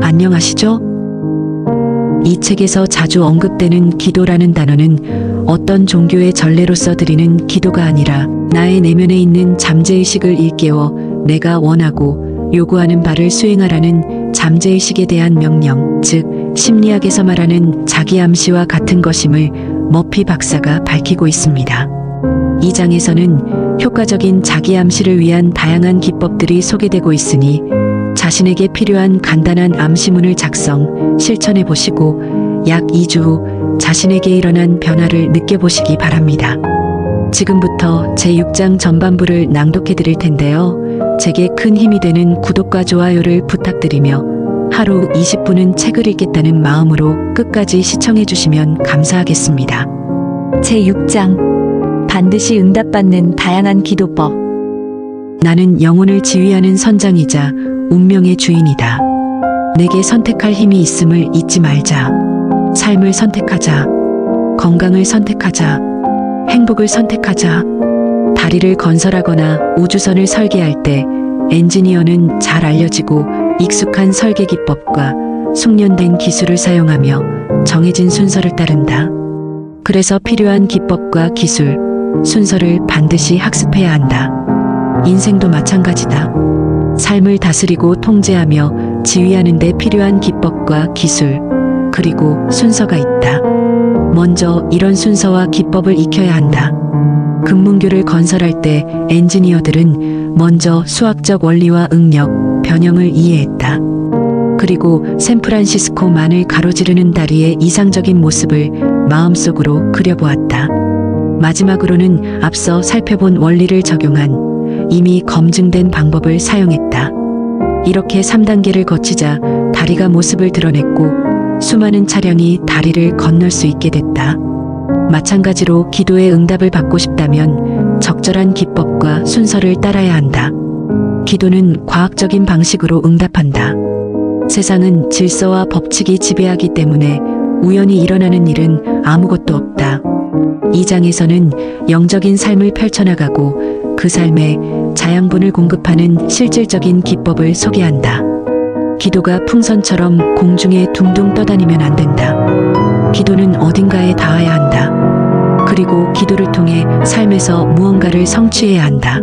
안녕하시죠? 이 책에서 자주 언급되는 기도라는 단어는 어떤 종교의 전례로서 드리는 기도가 아니라 나의 내면에 있는 잠재의식을 일깨워 내가 원하고 요구하는 바를 수행하라는 잠재의식에 대한 명령, 즉 심리학에서 말하는 자기암시와 같은 것임을 머피 박사가 밝히고 있습니다. 이 장에서는 효과적인 자기암시를 위한 다양한 기법들이 소개되고 있으니 자신에게 필요한 간단한 암시문을 작성, 실천해 보시고 약 2주 후 자신에게 일어난 변화를 느껴보시기 바랍니다. 지금부터 제6장 전반부를 낭독해 드릴 텐데요. 제게 큰 힘이 되는 구독과 좋아요를 부탁드리며 하루 20분은 책을 읽겠다는 마음으로 끝까지 시청해 주시면 감사하겠습니다. 제6장 반드시 응답받는 다양한 기도법. 나는 영혼을 지휘하는 선장이자 운명의 주인이다. 내게 선택할 힘이 있음을 잊지 말자. 삶을 선택하자. 건강을 선택하자. 행복을 선택하자. 다리를 건설하거나 우주선을 설계할 때 엔지니어는 잘 알려지고 익숙한 설계 기법과 숙련된 기술을 사용하며 정해진 순서를 따른다. 그래서 필요한 기법과 기술, 순서를 반드시 학습해야 한다. 인생도 마찬가지다. 삶을 다스리고 통제하며 지휘하는 데 필요한 기법과 기술, 그리고 순서가 있다. 먼저 이런 순서와 기법을 익혀야 한다. 금문교를 건설할 때 엔지니어들은 먼저 수학적 원리와 응력, 변형을 이해했다. 그리고 샌프란시스코만을 가로지르는 다리의 이상적인 모습을 마음속으로 그려보았다. 마지막으로는 앞서 살펴본 원리를 적용한 이미 검증된 방법을 사용했다. 이렇게 3단계를 거치자 다리가 모습을 드러냈고 수많은 차량이 다리를 건널 수 있게 됐다. 마찬가지로 기도의 응답을 받고 싶다면 적절한 기법과 순서를 따라야 한다. 기도는 과학적인 방식으로 응답한다. 세상은 질서와 법칙이 지배하기 때문에 우연히 일어나는 일은 아무것도 없다. 이 장에서는 영적인 삶을 펼쳐나가고 그 삶에 자양분을 공급하는 실질적인 기법을 소개한다. 기도가 풍선처럼 공중에 둥둥 떠다니면 안 된다. 기도는 어딘가에 닿아야 한다. 그리고 기도를 통해 삶에서 무언가를 성취해야 한다.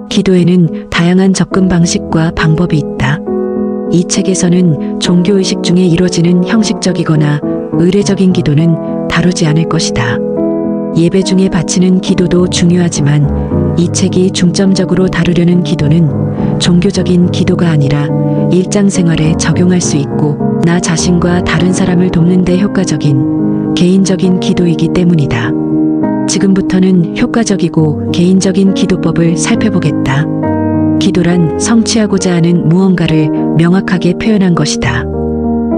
기도에는 다양한 접근 방식과 방법이 있다. 이 책에서는 종교의식 중에 이루어지는 형식적이거나 의례적인 기도는 다루지 않을 것이다. 예배 중에 바치는 기도도 중요하지만 이 책이 중점적으로 다루려는 기도는 종교적인 기도가 아니라 일상생활에 적용할 수 있고 나 자신과 다른 사람을 돕는 데 효과적인 개인적인 기도이기 때문이다. 지금부터는 효과적이고 개인적인 기도법을 살펴보겠다. 기도란 성취하고자 하는 무언가를 명확하게 표현한 것이다.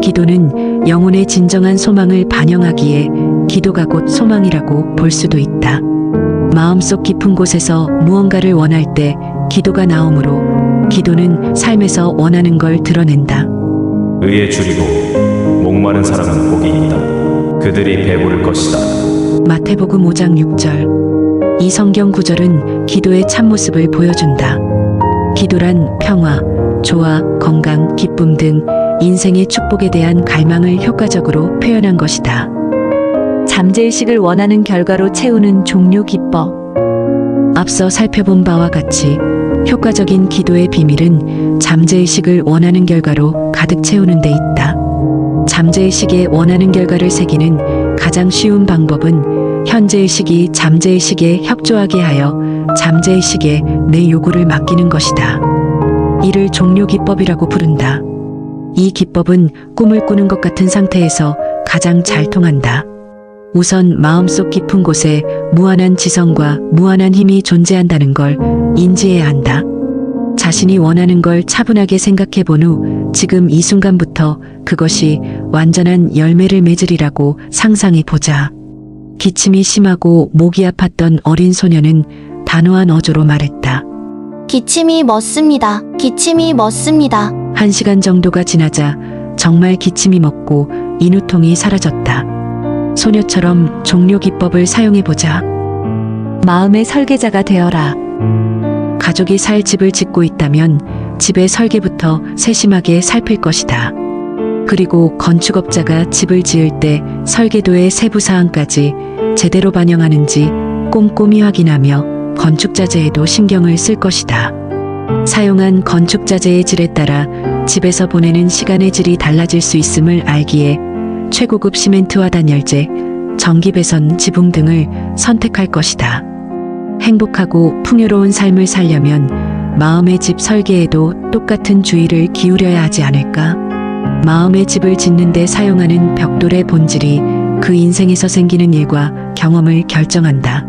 기도는 영혼의 진정한 소망을 반영하기에 기도가 곧 소망이라고 볼 수도 있다. 마음속 깊은 곳에서 무언가를 원할 때 기도가 나오므로 기도는 삶에서 원하는 걸 드러낸다. 의에 줄이고 목마른 사람은 복이 있다. 그들이 배부를 것이다. 마태복음 5장 6절. 이 성경 구절은 기도의 참모습을 보여준다. 기도란 평화, 조화, 건강, 기쁨 등 인생의 축복에 대한 갈망을 효과적으로 표현한 것이다. 잠재의식을 원하는 결과로 채우는 종료 기법. 앞서 살펴본 바와 같이 효과적인 기도의 비밀은 잠재의식을 원하는 결과로 가득 채우는 데 있다. 잠재의식에 원하는 결과를 새기는 가장 쉬운 방법은 현재의식이 잠재의식에 협조하게 하여 잠재의식에 내 요구를 맡기는 것이다. 이를 종료 기법이라고 부른다. 이 기법은 꿈을 꾸는 것 같은 상태에서 가장 잘 통한다. 우선 마음속 깊은 곳에 무한한 지성과 무한한 힘이 존재한다는 걸 인지해야 한다. 자신이 원하는 걸 차분하게 생각해 본 후 지금 이 순간부터 그것이 완전한 열매를 맺으리라고 상상해 보자. 기침이 심하고 목이 아팠던 어린 소녀는 단호한 어조로 말했다. 기침이 멎습니다. 기침이 멎습니다. 1시간 정도가 지나자 정말 기침이 멎고 인후통이 사라졌다. 소녀처럼 종료 기법을 사용해보자. 마음의 설계자가 되어라. 가족이 살 집을 짓고 있다면 집의 설계부터 세심하게 살필 것이다. 그리고 건축업자가 집을 지을 때 설계도의 세부 사항까지 제대로 반영하는지 꼼꼼히 확인하며 건축자재에도 신경을 쓸 것이다. 사용한 건축자재의 질에 따라 집에서 보내는 시간의 질이 달라질 수 있음을 알기에 최고급 시멘트와 단열재, 전기 배선, 지붕 등을 선택할 것이다. 행복하고 풍요로운 삶을 살려면 마음의 집 설계에도 똑같은 주의를 기울여야 하지 않을까? 마음의 집을 짓는 데 사용하는 벽돌의 본질이 그 인생에서 생기는 일과 경험을 결정한다.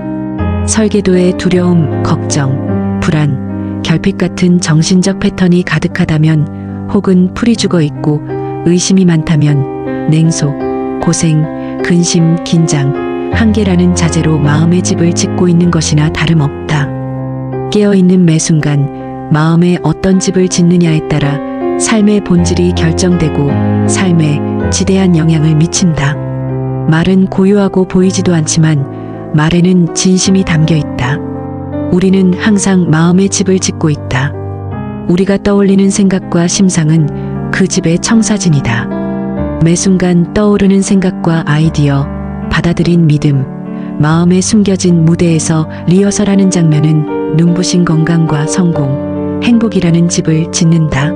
설계도에 두려움, 걱정, 불안, 결핍 같은 정신적 패턴이 가득하다면, 혹은 풀이 죽어 있고 의심이 많다면 냉소, 고생, 근심, 긴장, 한계라는 자재로 마음의 집을 짓고 있는 것이나 다름없다. 깨어있는 매 순간 마음에 어떤 집을 짓느냐에 따라 삶의 본질이 결정되고 삶에 지대한 영향을 미친다. 말은 고요하고 보이지도 않지만 말에는 진심이 담겨 있다. 우리는 항상 마음의 집을 짓고 있다. 우리가 떠올리는 생각과 심상은 그 집의 청사진이다. 매 순간 떠오르는 생각과 아이디어, 받아들인 믿음, 마음에 숨겨진 무대에서 리허설하는 장면은 눈부신 건강과 성공, 행복이라는 집을 짓는다.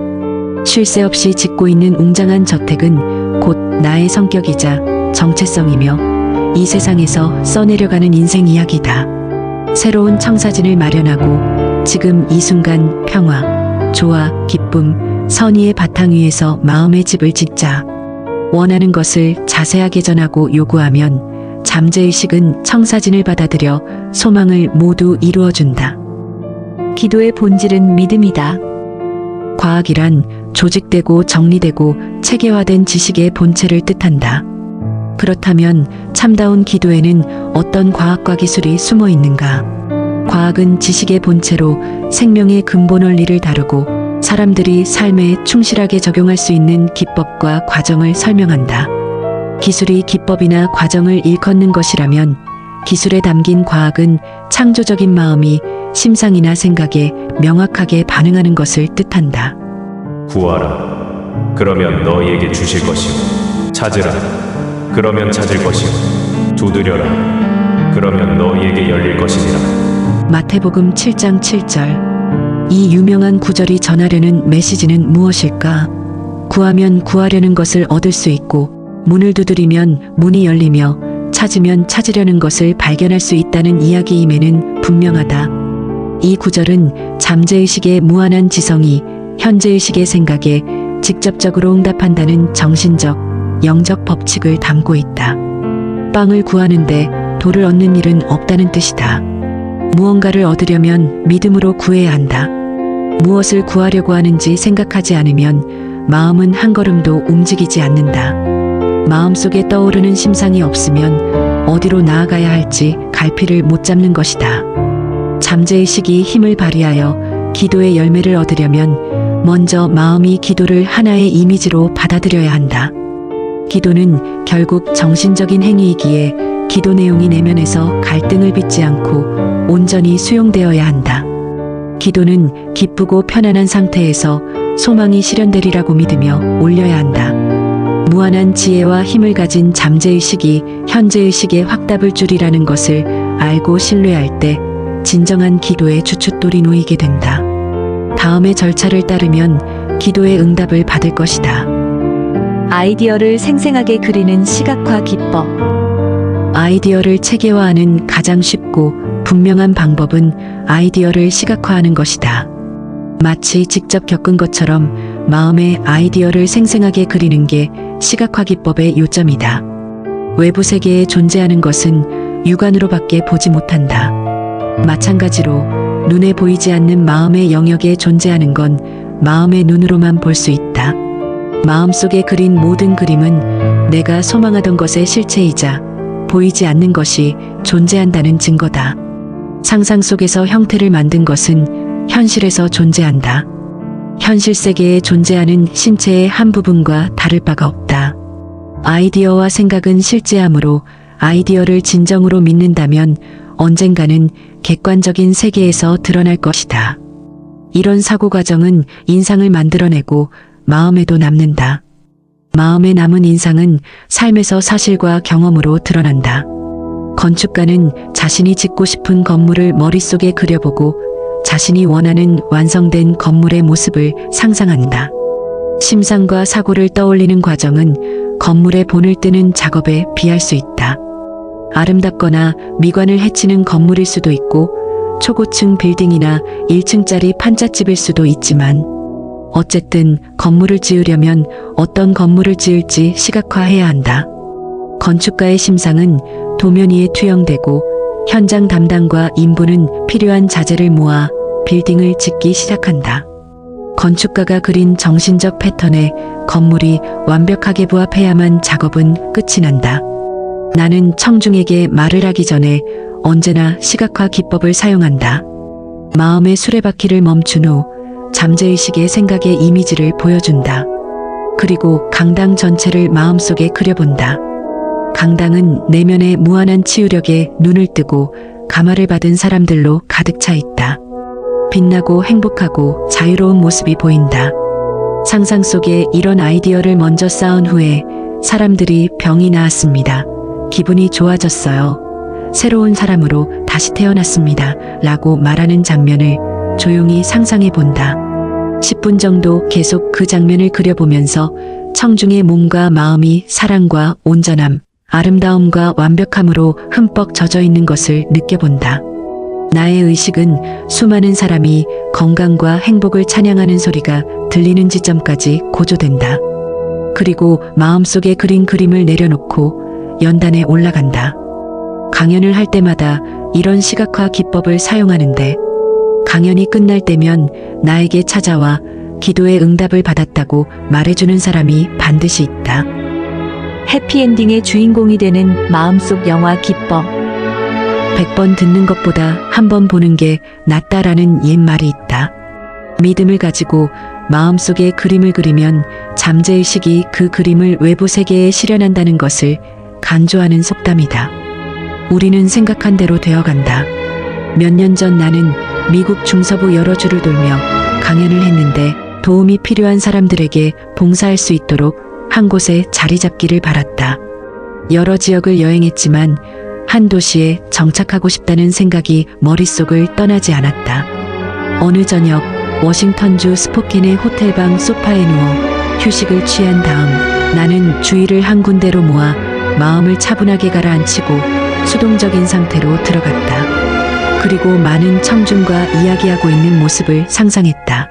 쉴 새 없이 짓고 있는 웅장한 저택은 곧 나의 성격이자 정체성이며 이 세상에서 써내려가는 인생 이야기다. 새로운 청사진을 마련하고 지금 이 순간 평화, 조화, 기쁨, 선의의 바탕 위에서 마음의 집을 짓자. 원하는 것을 자세하게 전하고 요구하면 잠재의식은 청사진을 받아들여 소망을 모두 이루어준다. 기도의 본질은 믿음이다. 과학이란 조직되고 정리되고 체계화된 지식의 본체를 뜻한다. 그렇다면 참다운 기도에는 어떤 과학과 기술이 숨어 있는가? 과학은 지식의 본체로 생명의 근본 원리를 다루고 사람들이 삶에 충실하게 적용할 수 있는 기법과 과정을 설명한다. 기술이 기법이나 과정을 일컫는 것이라면 기술에 담긴 과학은 창조적인 마음이 심상이나 생각에 명확하게 반응하는 것을 뜻한다. 구하라. 그러면 너희에게 주실 것이고, 찾으라. 그러면 찾을 것이고, 두드려라. 그러면 너희에게 열릴 것이니라. 마태복음 7장 7절. 이 유명한 구절이 전하려는 메시지는 무엇일까? 구하면 구하려는 것을 얻을 수 있고, 문을 두드리면 문이 열리며, 찾으면 찾으려는 것을 발견할 수 있다는 이야기임에는 분명하다. 이 구절은 잠재의식의 무한한 지성이 현재의식의 생각에 직접적으로 응답한다는 정신적, 영적 법칙을 담고 있다. 빵을 구하는데 돌을 얻는 일은 없다는 뜻이다. 무언가를 얻으려면 믿음으로 구해야 한다. 무엇을 구하려고 하는지 생각하지 않으면 마음은 한 걸음도 움직이지 않는다. 마음속에 떠오르는 심상이 없으면 어디로 나아가야 할지 갈피를 못 잡는 것이다. 잠재의식이 힘을 발휘하여 기도의 열매를 얻으려면 먼저 마음이 기도를 하나의 이미지로 받아들여야 한다. 기도는 결국 정신적인 행위이기에 기도 내용이 내면에서 갈등을 빚지 않고 온전히 수용되어야 한다. 기도는 기쁘고 편안한 상태에서 소망이 실현되리라고 믿으며 올려야 한다. 무한한 지혜와 힘을 가진 잠재의식이 현재의식의 확답을 주리라는 것을 알고 신뢰할 때 진정한 기도의 주춧돌이 놓이게 된다. 다음의 절차를 따르면 기도의 응답을 받을 것이다. 아이디어를 생생하게 그리는 시각화 기법. 아이디어를 체계화하는 가장 쉽고 분명한 방법은 아이디어를 시각화하는 것이다. 마치 직접 겪은 것처럼 마음의 아이디어를 생생하게 그리는 게 시각화 기법의 요점이다. 외부 세계에 존재하는 것은 육안으로밖에 보지 못한다. 마찬가지로 눈에 보이지 않는 마음의 영역에 존재하는 건 마음의 눈으로만 볼 수 있다. 마음속에 그린 모든 그림은 내가 소망하던 것의 실체이자 보이지 않는 것이 존재한다는 증거다. 상상 속에서 형태를 만든 것은 현실에서 존재한다. 현실 세계에 존재하는 신체의 한 부분과 다를 바가 없다. 아이디어와 생각은 실제하므로 아이디어를 진정으로 믿는다면 언젠가는 객관적인 세계에서 드러날 것이다. 이런 사고 과정은 인상을 만들어내고 마음에도 남는다. 마음에 남은 인상은 삶에서 사실과 경험으로 드러난다. 건축가는 자신이 짓고 싶은 건물을 머릿속에 그려보고 자신이 원하는 완성된 건물의 모습을 상상한다. 심상과 사고를 떠올리는 과정은 건물의 본을 뜨는 작업에 비할 수 있다. 아름답거나 미관을 해치는 건물일 수도 있고 초고층 빌딩이나 1층짜리 판잣집일 수도 있지만 어쨌든 건물을 지으려면 어떤 건물을 지을지 시각화해야 한다. 건축가의 심상은 도면 위에 투영되고 현장 담당과 인부는 필요한 자재를 모아 빌딩을 짓기 시작한다. 건축가가 그린 정신적 패턴에 건물이 완벽하게 부합해야만 작업은 끝이 난다. 나는 청중에게 말을 하기 전에 언제나 시각화 기법을 사용한다. 마음의 수레바퀴를 멈춘 후 잠재의식의 생각의 이미지를 보여준다. 그리고 강당 전체를 마음속에 그려본다. 강당은 내면의 무한한 치유력에 눈을 뜨고 감화를 받은 사람들로 가득 차 있다. 빛나고 행복하고 자유로운 모습이 보인다. 상상 속에 이런 아이디어를 먼저 쌓은 후에 사람들이 병이 나았습니다. 기분이 좋아졌어요. 새로운 사람으로 다시 태어났습니다. 라고 말하는 장면을 조용히 상상해 본다. 10분 정도 계속 그 장면을 그려보면서 청중의 몸과 마음이 사랑과 온전함, 아름다움과 완벽함으로 흠뻑 젖어 있는 것을 느껴본다. 나의 의식은 수많은 사람이 건강과 행복을 찬양하는 소리가 들리는 지점까지 고조된다. 그리고 마음속에 그린 그림을 내려놓고 연단에 올라간다. 강연을 할 때마다 이런 시각화 기법을 사용하는데 강연이 끝날 때면 나에게 찾아와 기도의 응답을 받았다고 말해주는 사람이 반드시 있다. 해피엔딩의 주인공이 되는 마음속 영화 기법. 100번 듣는 것보다 한 번 보는 게 낫다라는 옛말이 있다. 믿음을 가지고 마음속에 그림을 그리면 잠재의식이 그 그림을 외부 세계에 실현한다는 것을 간주하는 속담이다. 우리는 생각한 대로 되어간다. 몇 년 전 나는 미국 중서부 여러 주를 돌며 강연을 했는데 도움이 필요한 사람들에게 봉사할 수 있도록 한 곳에 자리 잡기를 바랐다. 여러 지역을 여행했지만 한 도시에 정착하고 싶다는 생각이 머릿속을 떠나지 않았다. 어느 저녁 워싱턴주 스포켄의 호텔방 소파에 누워 휴식을 취한 다음 나는 주의를 한 군데로 모아 마음을 차분하게 가라앉히고 수동적인 상태로 들어갔다. 그리고 많은 청중과 이야기하고 있는 모습을 상상했다.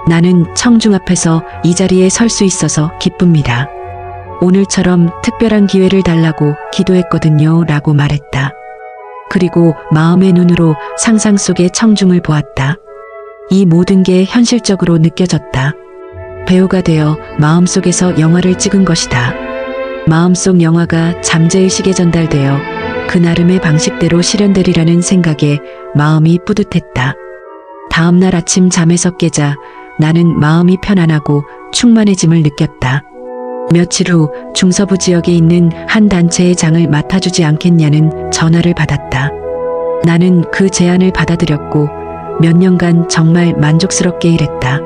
나는 청중 앞에서 이 자리에 설 수 있어서 기쁩니다. 오늘처럼 특별한 기회를 달라고 기도했거든요. 라고 말했다. 그리고 마음의 눈으로 상상 속의 청중을 보았다. 이 모든 게 현실적으로 느껴졌다. 배우가 되어 마음속에서 영화를 찍은 것이다. 마음속 영화가 잠재의식에 전달되어 그 나름의 방식대로 실현되리라는 생각에 마음이 뿌듯했다. 다음날 아침 잠에서 깨자 나는 마음이 편안하고 충만해짐을 느꼈다. 며칠 후 중서부 지역에 있는 한 단체의 장을 맡아주지 않겠냐는 전화를 받았다. 나는 그 제안을 받아들였고 몇 년간 정말 만족스럽게 일했다.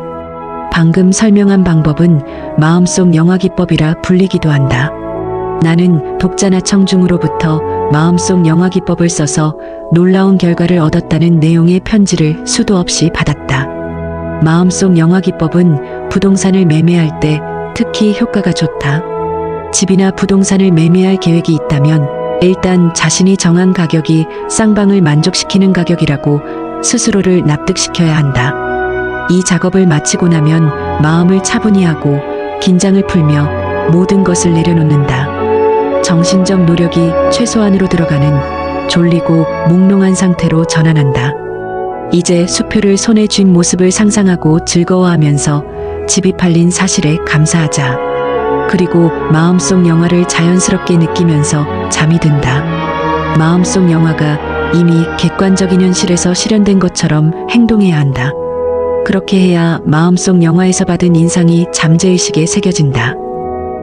방금 설명한 방법은 마음속 영화 기법이라 불리기도 한다. 나는 독자나 청중으로부터 마음속 영화 기법을 써서 놀라운 결과를 얻었다는 내용의 편지를 수도 없이 받았다. 마음속 영화 기법은 부동산을 매매할 때 특히 효과가 좋다. 집이나 부동산을 매매할 계획이 있다면 일단 자신이 정한 가격이 쌍방을 만족시키는 가격이라고 스스로를 납득시켜야 한다. 이 작업을 마치고 나면 마음을 차분히 하고 긴장을 풀며 모든 것을 내려놓는다. 정신적 노력이 최소한으로 들어가는 졸리고 몽롱한 상태로 전환한다. 이제 수표를 손에 쥔 모습을 상상하고 즐거워하면서 집이 팔린 사실에 감사하자. 그리고 마음속 영화를 자연스럽게 느끼면서 잠이 든다. 마음속 영화가 이미 객관적인 현실에서 실현된 것처럼 행동해야 한다. 그렇게 해야 마음속 영화에서 받은 인상이 잠재의식에 새겨진다.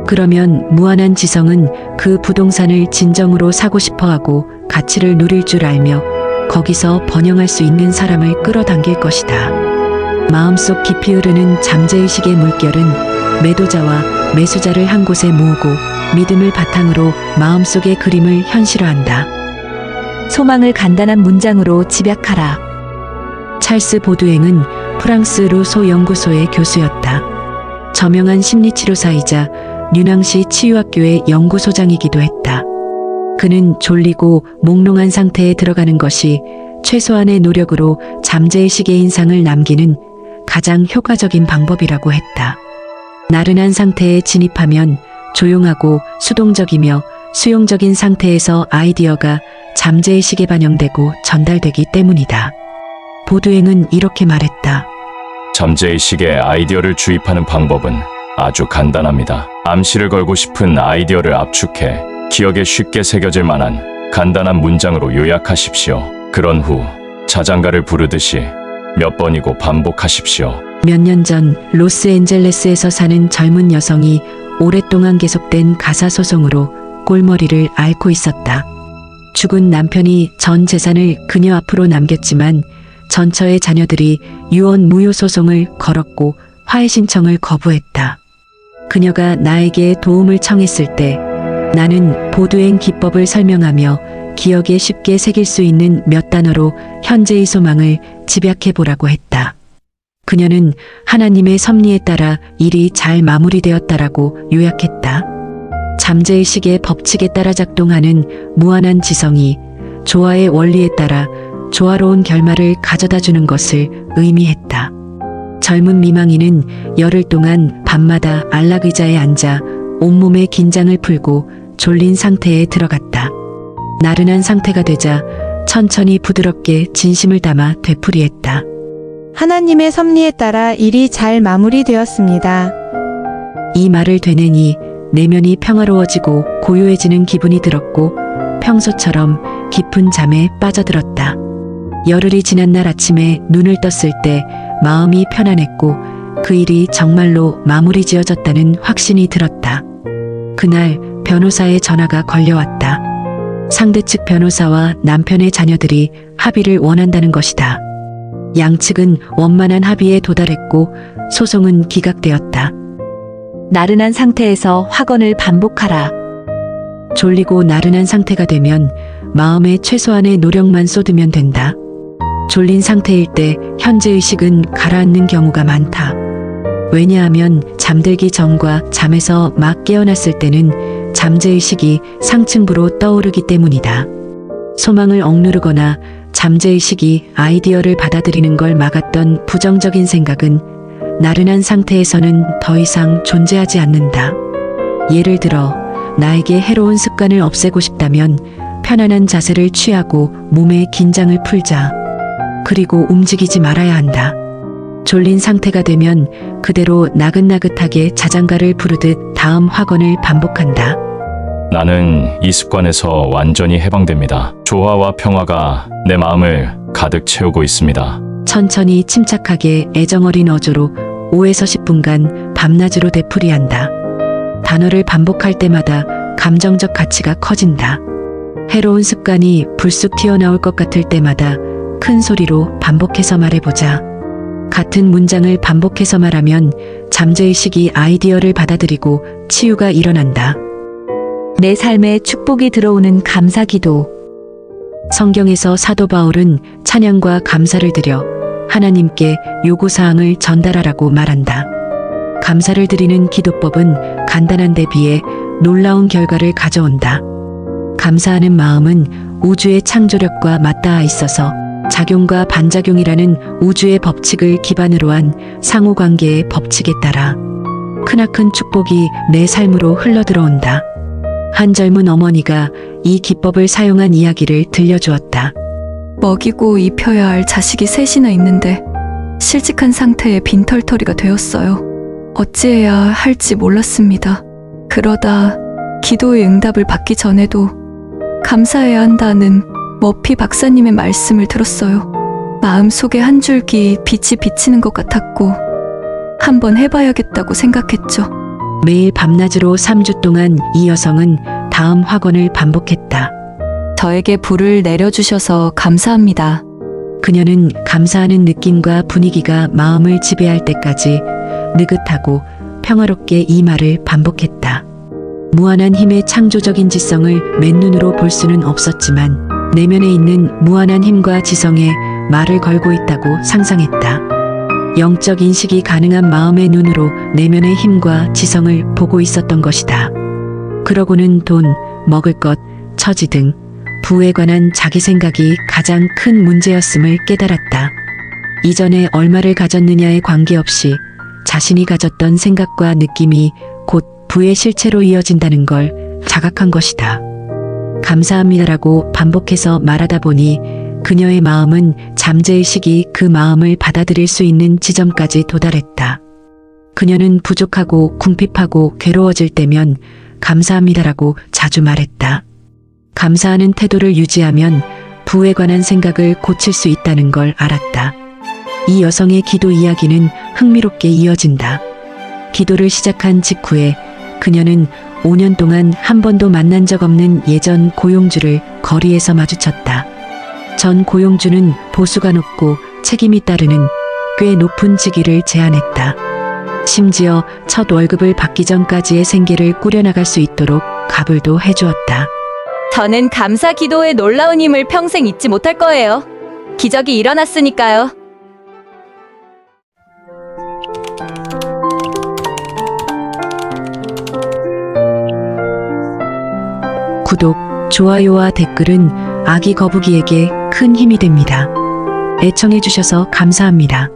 그러면 무한한 지성은 그 부동산을 진정으로 사고 싶어하고 가치를 누릴 줄 알며 거기서 번영할 수 있는 사람을 끌어당길 것이다. 마음속 깊이 흐르는 잠재의식의 물결은 매도자와 매수자를 한 곳에 모으고 믿음을 바탕으로 마음속의 그림을 현실화한다. 소망을 간단한 문장으로 집약하라. 찰스 보두eng은 프랑스 루소 연구소의 교수였다. 저명한 심리치료사이자 뉴낭시 치유학교의 연구소장이기도 했다. 그는 졸리고 몽롱한 상태에 들어가는 것이 최소한의 노력으로 잠재의식의 인상을 남기는 가장 효과적인 방법이라고 했다. 나른한 상태에 진입하면 조용하고 수동적이며 수용적인 상태에서 아이디어가 잠재의식에 반영되고 전달되기 때문이다. 보두eng은 이렇게 말했다. 잠재의식에 아이디어를 주입하는 방법은 아주 간단합니다. 암시를 걸고 싶은 아이디어를 압축해 기억에 쉽게 새겨질 만한 간단한 문장으로 요약하십시오. 그런 후 자장가를 부르듯이 몇 번이고 반복하십시오. 몇 년 전 로스앤젤레스에서 사는 젊은 여성이 오랫동안 계속된 가사소송으로 꼴머리를 앓고 있었다. 죽은 남편이 전 재산을 그녀 앞으로 남겼지만 전처의 자녀들이 유언 무효 소송을 걸었고 화해 신청을 거부했다. 그녀가 나에게 도움을 청했을 때 나는 보두eng 기법을 설명하며 기억에 쉽게 새길 수 있는 몇 단어로 현재의 소망을 집약해 보라고 했다. 그녀는 하나님의 섭리에 따라 일이 잘 마무리되었다라고 요약했다. 잠재의식의 법칙에 따라 작동하는 무한한 지성이 조화의 원리에 따라 조화로운 결말을 가져다 주는 것을 의미했다. 젊은 미망인은 열흘 동안 밤마다 안락 의자에 앉아 온몸의 긴장을 풀고 졸린 상태에 들어갔다. 나른한 상태가 되자 천천히 부드럽게 진심을 담아 되풀이했다. 하나님의 섭리에 따라 일이 잘 마무리되었습니다. 이 말을 되뇌니 내면이 평화로워지고 고요해지는 기분이 들었고 평소처럼 깊은 잠에 빠져들었다. 열흘이 지난 날 아침에 눈을 떴을 때 마음이 편안했고 그 일이 정말로 마무리 지어졌다는 확신이 들었다. 그날 변호사의 전화가 걸려왔다. 상대 측 변호사와 남편의 자녀들이 합의를 원한다는 것이다. 양측은 원만한 합의에 도달했고 소송은 기각되었다. 나른한 상태에서 확언을 반복하라. 졸리고 나른한 상태가 되면 마음에 최소한의 노력만 쏟으면 된다. 졸린 상태일 때 현재의식은 가라앉는 경우가 많다. 왜냐하면 잠들기 전과 잠에서 막 깨어났을 때는 잠재의식이 상층부로 떠오르기 때문이다. 소망을 억누르거나 잠재의식이 아이디어를 받아들이는 걸 막았던 부정적인 생각은 나른한 상태에서는 더 이상 존재하지 않는다. 예를 들어 나에게 해로운 습관을 없애고 싶다면 편안한 자세를 취하고 몸의 긴장을 풀자. 그리고 움직이지 말아야 한다. 졸린 상태가 되면 그대로 나긋나긋하게 자장가를 부르듯 다음 확언을 반복한다. 나는 이 습관에서 완전히 해방됩니다. 조화와 평화가 내 마음을 가득 채우고 있습니다. 천천히 침착하게 애정어린 어조로 5에서 10분간 밤낮으로 되풀이한다. 단어를 반복할 때마다 감정적 가치가 커진다. 해로운 습관이 불쑥 튀어나올 것 같을 때마다 큰 소리로 반복해서 말해보자. 같은 문장을 반복해서 말하면 잠재의식이 아이디어를 받아들이고 치유가 일어난다. 내 삶에 축복이 들어오는 감사기도. 성경에서 사도 바울은 찬양과 감사를 드려 하나님께 요구사항을 전달하라고 말한다. 감사를 드리는 기도법은 간단한데 비해 놀라운 결과를 가져온다. 감사하는 마음은 우주의 창조력과 맞닿아 있어서 작용과 반작용이라는 우주의 법칙을 기반으로 한 상호관계의 법칙에 따라 크나큰 축복이 내 삶으로 흘러들어온다. 한 젊은 어머니가 이 기법을 사용한 이야기를 들려주었다. 먹이고 입혀야 할 자식이 셋이나 있는데 실직한 상태에 빈털터리가 되었어요. 어찌해야 할지 몰랐습니다. 그러다 기도의 응답을 받기 전에도 감사해야 한다는 머피 박사님의 말씀을 들었어요. 마음속에 한 줄기 빛이 비치는 것 같았고 한번 해봐야겠다고 생각했죠. 매일 밤낮으로 3주 동안 이 여성은 다음 확언을 반복했다. 저에게 불을 내려주셔서 감사합니다. 그녀는 감사하는 느낌과 분위기가 마음을 지배할 때까지 느긋하고 평화롭게 이 말을 반복했다. 무한한 힘의 창조적인 지성을 맨눈으로 볼 수는 없었지만 내면에 있는 무한한 힘과 지성에 말을 걸고 있다고 상상했다. 영적 인식이 가능한 마음의 눈으로 내면의 힘과 지성을 보고 있었던 것이다. 그러고는 돈, 먹을 것, 처지 등 부에 관한 자기 생각이 가장 큰 문제였음을 깨달았다. 이전에 얼마를 가졌느냐에 관계없이 자신이 가졌던 생각과 느낌이 곧 부의 실체로 이어진다는 걸 자각한 것이다. 감사합니다라고 반복해서 말하다 보니 그녀의 마음은 잠재의식이 그 마음을 받아들일 수 있는 지점까지 도달했다. 그녀는 부족하고 궁핍하고 괴로워질 때면 감사합니다라고 자주 말했다. 감사하는 태도를 유지하면 부에 관한 생각을 고칠 수 있다는 걸 알았다. 이 여성의 기도 이야기는 흥미롭게 이어진다. 기도를 시작한 직후에 그녀는 5년 동안 한 번도 만난 적 없는 예전 고용주를 거리에서 마주쳤다. 전 고용주는 보수가 높고 책임이 따르는 꽤 높은 직위를 제안했다. 심지어 첫 월급을 받기 전까지의 생계를 꾸려나갈 수 있도록 가불도 해주었다. 저는 감사 기도의 놀라운 힘을 평생 잊지 못할 거예요. 기적이 일어났으니까요. 구독, 좋아요와 댓글은 아기 거북이에게 큰 힘이 됩니다. 애청해주셔서 감사합니다.